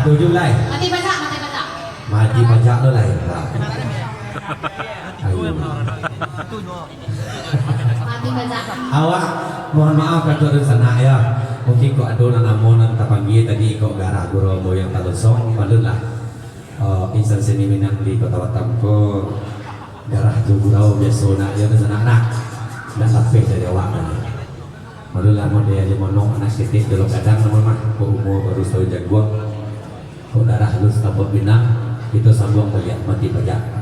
Tujuh lai. Mati baca, mati baca. Mati baca lo lai. Mati baca. Awak mohon maaf kata rencana ya. Mungkin kau ada namun tapangi tadi kau garah guru yang tak losong malu lah. Insan seni minang di kota Batam ko garah tu gurau biasa nak dia rencana nak dan lapis dari awak tadi. Malu lah model yang monong anak sedikit dalam kadang namun mah umur baru setahun jaguang. Kau darah halus kabut binang itu sambung bagian mati pajak.